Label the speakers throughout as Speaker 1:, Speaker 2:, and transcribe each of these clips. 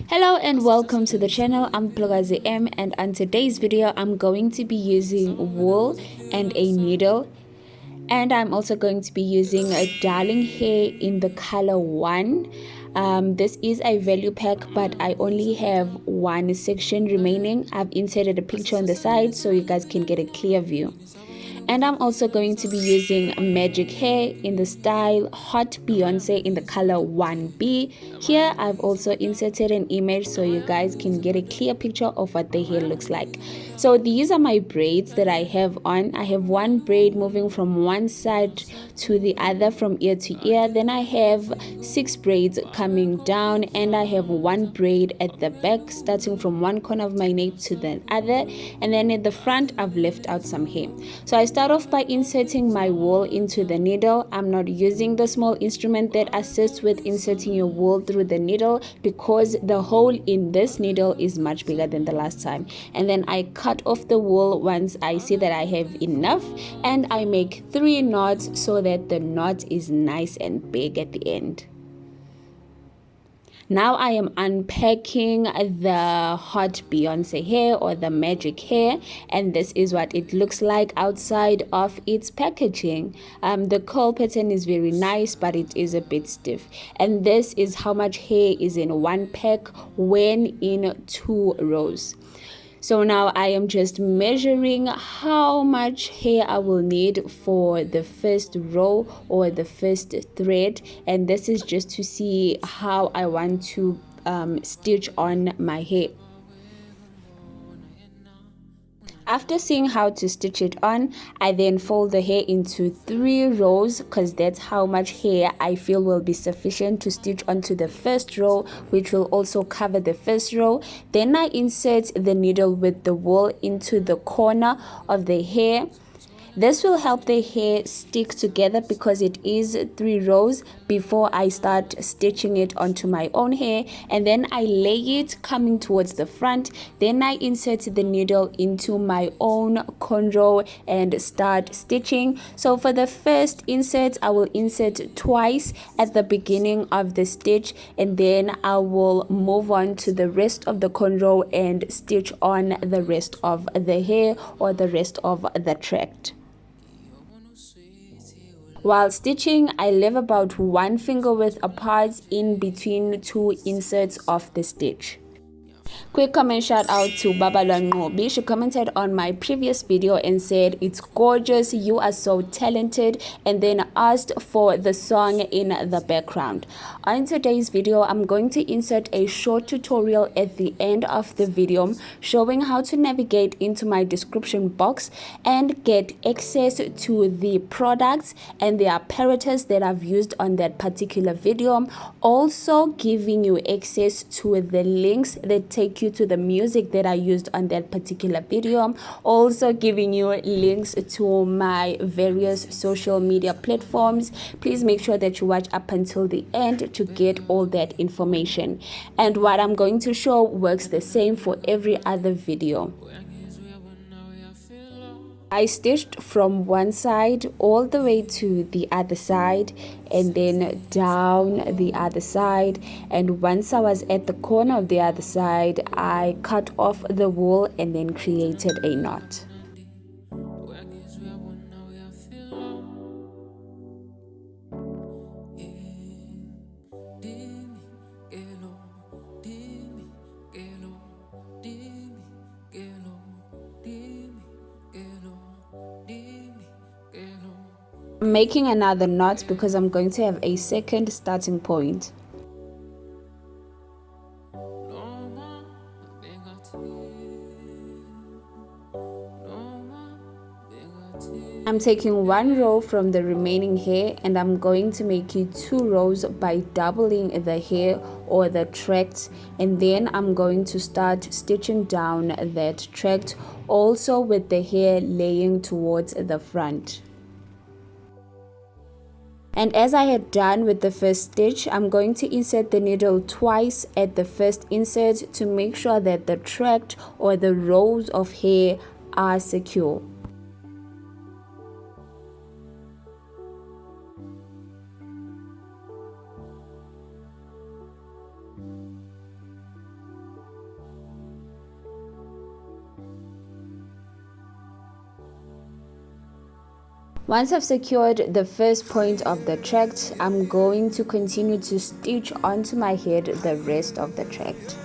Speaker 1: Hello and welcome to the channel. I'm Blogazi M, and on today's video I'm going to be using wool and a needle, and I'm also going to be using a darling hair in the color 1. This is a value pack, but I only have one section remaining. I've inserted a picture on the side so you guys can get a clear view. And I'm also going to be using magic hair in the style Hot Beyonce in the color 1B. Here I've also inserted an image so you guys can get a clear picture of what the hair looks like. So these are my braids that I have on. I have one braid moving from one side to the other from ear to ear. Then I have 6 braids coming down, and I have one braid at the back starting from one corner of my neck to the other, and then at the front I've left out some hair. So I start off by inserting my wool into the needle. I'm not using the small instrument that assists with inserting your wool through the needle because the hole in this needle is much bigger than the last time. And then I cut off the wool once I see that I have enough, and I make 3 knots so that the knot is nice and big at the end. Now I am unpacking the Hot Beyonce hair or the magic hair, and this is what it looks like outside of its packaging. The curl pattern is very nice, but it is a bit stiff, and this is how much hair is in one pack when in 2 rows. So now I am just measuring how much hair I will need for the first row or the first thread, and this is just to see how I want to stitch on my hair. After seeing how to stitch it on, I then fold the hair into 3 rows because that's how much hair I feel will be sufficient to stitch onto the first row, which will also cover the first row. Then I insert the needle with the wool into the corner of the hair. This will help the hair stick together because it is 3 rows before I start stitching it onto my own hair, and then I lay it coming towards the front. Then I insert the needle into my own cornrow and start stitching. So for the first insert, I will insert twice at the beginning of the stitch, and then I will move on to the rest of the cornrow and stitch on the rest of the hair or the rest of the tract. While stitching, I leave about 1 finger width apart in between 2 inserts of the stitch. Quick comment shout out to Babalwa Ngobi. She commented on my previous video and said, "It's gorgeous, you are so talented," and then asked for the song in the background. On today's video, I'm going to insert a short tutorial at the end of the video showing how to navigate into my description box and get access to the products and the apparatus that I've used on that particular video, also giving you access to the links that take you to the music that I used on that particular video, also giving you links to my various social media platforms. Please make sure that you watch up until the end to get all that information. And what I'm going to show works the same for every other video. I stitched from one side all the way to the other side, and then down the other side, and once I was at the corner of the other side, I cut off the wool and then created a knot. I'm making another knot because I'm going to have a second starting point. I'm taking 1 row from the remaining hair, and I'm going to make it 2 rows by doubling the hair or the tract, and then I'm going to start stitching down that tract, also with the hair laying towards the front. And as I had done with the first stitch, I'm going to insert the needle twice at the first insert to make sure that the tract or the rows of hair are secure. Once I've secured the first point of the tract, I'm going to continue to stitch onto my head the rest of the tract.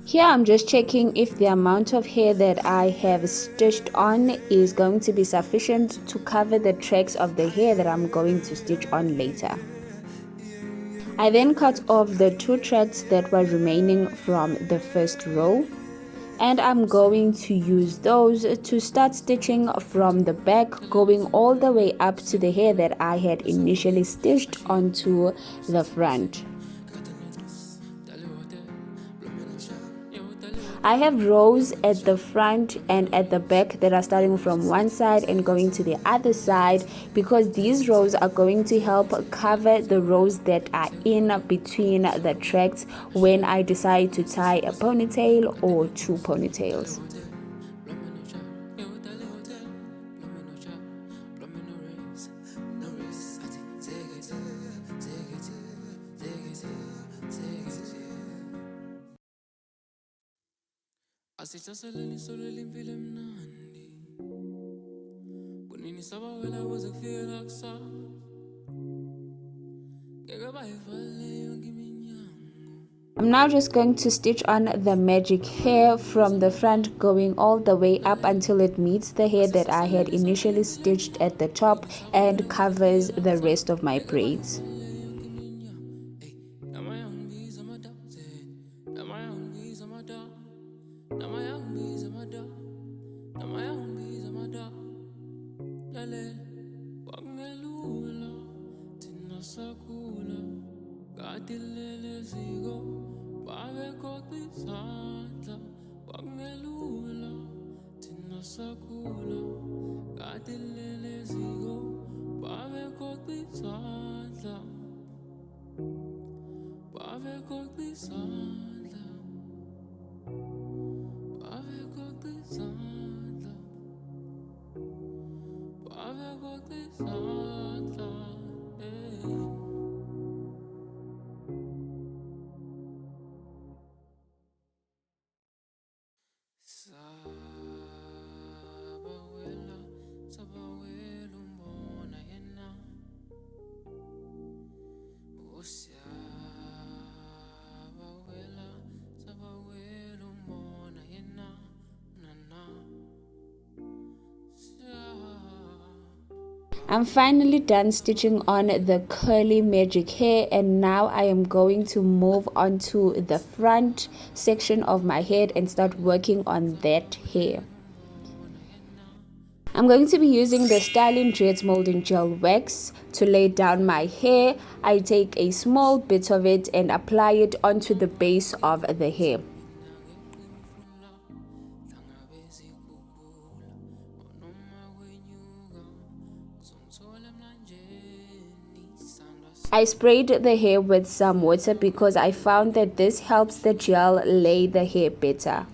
Speaker 1: Here I'm just checking if the amount of hair that I have stitched on is going to be sufficient to cover the tracks of the hair that I'm going to stitch on later. I then cut off the 2 tracks that were remaining from the first row, and I'm going to use those to start stitching from the back, going all the way up to the hair that I had initially stitched onto the front. I have rows at the front and at the back that are starting from one side and going to the other side, because these rows are going to help cover the rows that are in between the tracks when I decide to tie a ponytail or 2 ponytails. I'm now just going to stitch on the magic hair from the front, going all the way up until it meets the hair that I had initially stitched at the top and covers the rest of my braids. I'm finally done stitching on the curly magic hair, and now I am going to move on to the front section of my head and start working on that hair. I'm going to be using the Stylin Dredz Mouldin Gel Wax to lay down my hair. I take a small bit of it and apply it onto the base of the hair. I sprayed the hair with some water because I found that this helps the gel lay the hair better.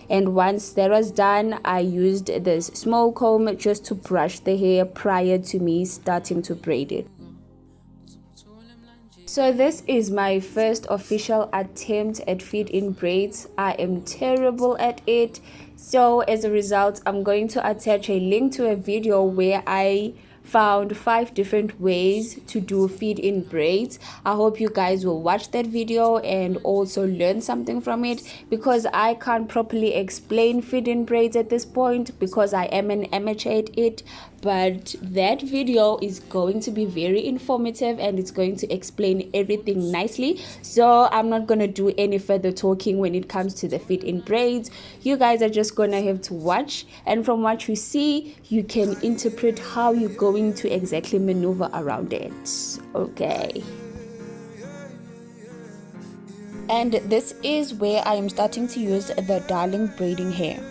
Speaker 1: And once that was done, I used this small comb just to brush the hair prior to me starting to braid it. So this is my first official attempt at fit-in braids. I am terrible at it. So as a result, I'm going to attach a link to a video where I found 5 different ways to do fit-in braids. I hope you guys will watch that video and also learn something from it, because I can't properly explain fit-in braids at this point because I am an amateur at it. But that video is going to be very informative and it's going to explain everything nicely. So I'm not going to do any further talking when it comes to the fit-in braids. You guys are just going to have to watch, and from what you see, you can interpret how you're going to exactly maneuver around it. Okay. And this is where I am starting to use the darling braiding hair.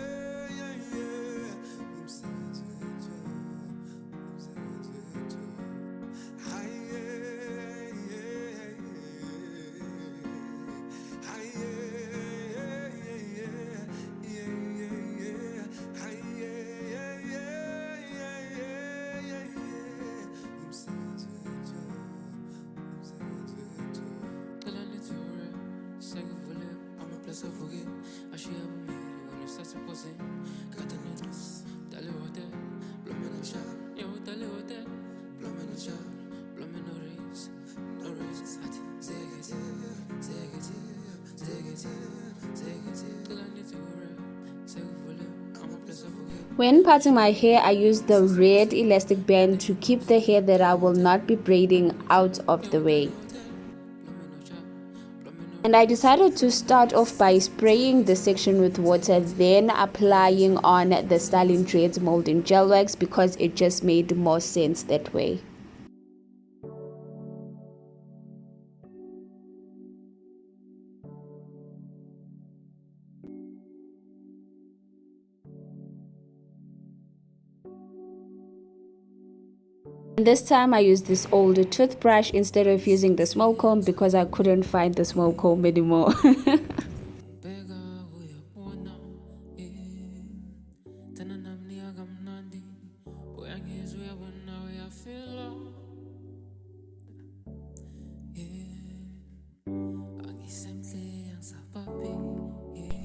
Speaker 1: When parting my hair, I use the red elastic band to keep the hair that I will not be braiding out of the way. And I decided to start off by spraying the section with water, then applying on the Stylin Dredz Mouldin gel wax because it just made more sense that way. And this time I used this old toothbrush instead of using the small comb because I couldn't find the small comb anymore.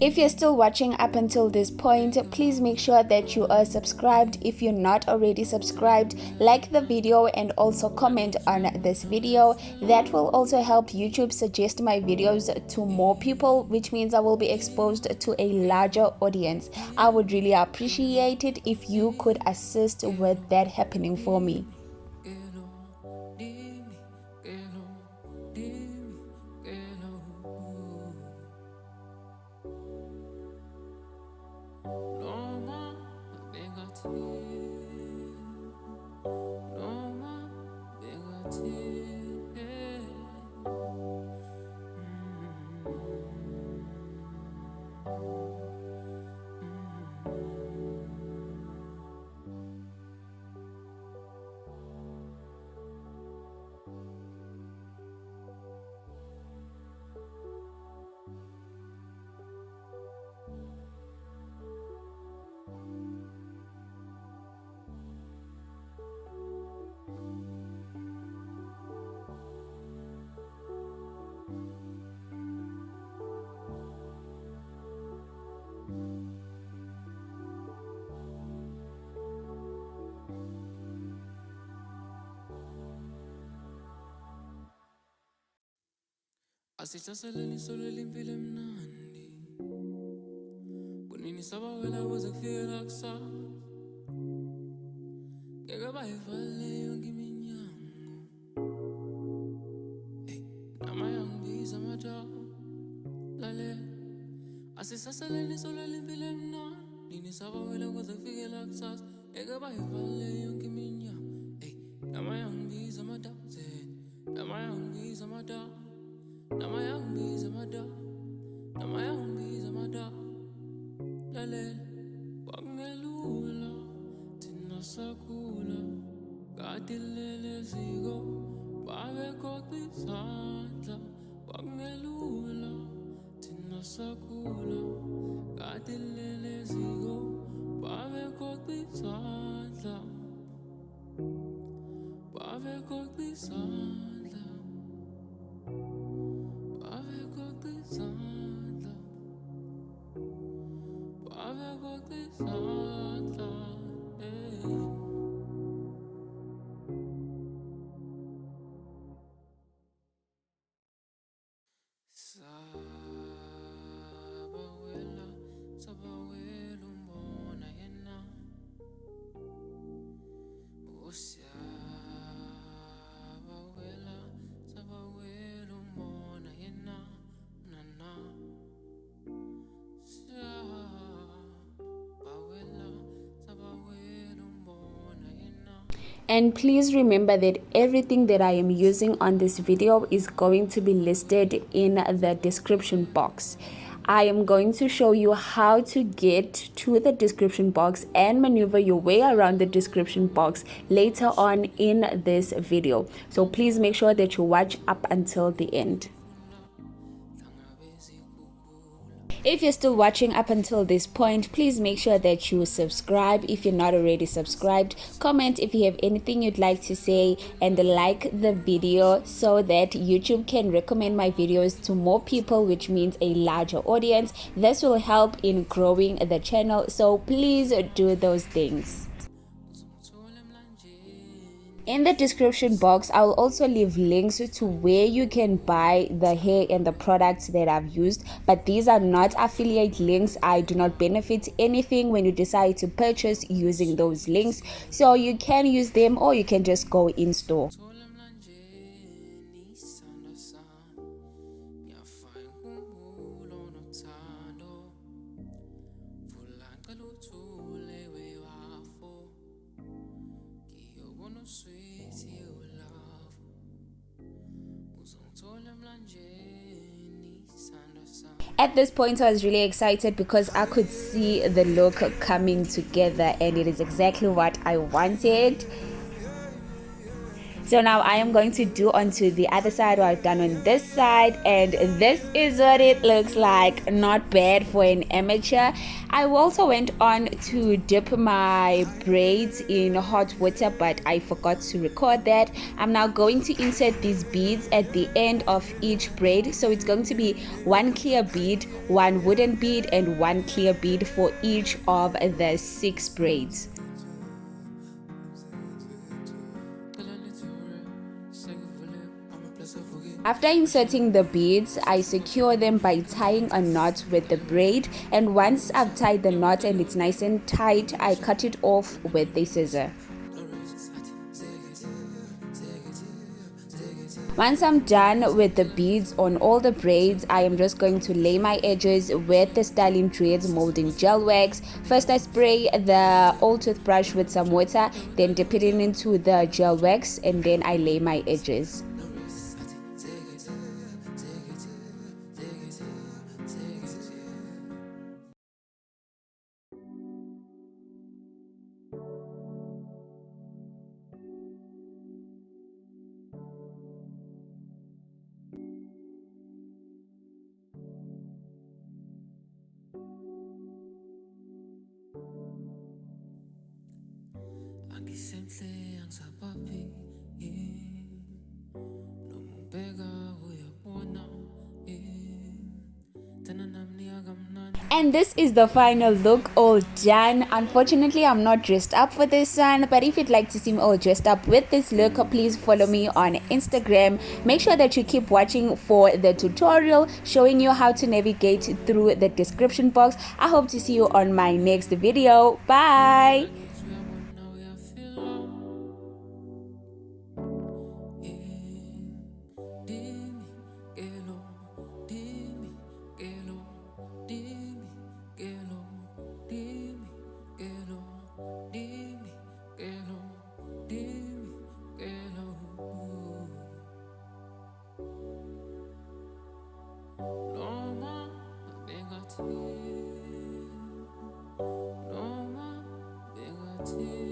Speaker 1: If you're still watching up until this point, please make sure that you are subscribed. If you're not already subscribed, like the video and also comment on this video. That will also help YouTube suggest my videos to more people, which means I will be exposed to a larger audience. I would really appreciate it if you could assist with that happening for me.
Speaker 2: Asithaseleni solo limpilo emnandi kunini sabawela kuze kufike kusasa ngeke bayivale yonke iminyango nama yangibiza amadawu lalela asithaseleni solo limpilo emnandi nini sabawela kuze kufike kusasa ngeke bayivale yonke iminyango nama yangibiza amadawu nama yangibiza amadawu Nama yangibiza amadawu lalela kwakungelula thina sakhula kade lele ziko babegoqa izandla kwakungelula thina sakhula kade lele ziko babegoqa izandla babegoqa izandla
Speaker 1: And please remember that everything that I am using on this video is going to be listed in the description box. I am going to show you how to get to the description box and maneuver your way around the description box later on in this video. So please make sure that you watch up until the end. If you're still watching up until this point, please make sure that you subscribe if you're not already subscribed. Comment if you have anything you'd like to say, and like the video so that YouTube can recommend my videos to more people, which means a larger audience. This will help in growing the channel, so please do those things. In the description box, I will also leave links to where you can buy the hair and the products that I've used, but these are not affiliate links. I do not benefit anything when you decide to purchase using those links, so you can use them or you can just go in store. At this point, I was really excited because I could see the look coming together, and it is exactly what I wanted. So now I am going to do onto the other side what I've done on this side, and this is what it looks like. Not bad for an amateur. I also went on to dip my braids in hot water, but I forgot to record that. I'm now going to insert these beads at the end of each braid, so it's going to be one clear bead, one wooden bead, and one clear bead for each of the 6 braids. After inserting the beads, I secure them by tying a knot with the braid, and once I've tied the knot and it's nice and tight, I cut it off with a scissor. Once I'm done with the beads on all the braids, I am just going to lay my edges with the Stylin Dredz molding gel wax. First I spray the old toothbrush with some water, then dip it into the gel wax, and then I lay my edges. And this is the final look, all done. Unfortunately, I'm not dressed up for this one, but if you'd like to see me all dressed up with this look, please follow me on Instagram. Make sure that you keep watching for the tutorial showing you how to navigate through the description box. I hope to see you on my next video. Bye.
Speaker 2: No more,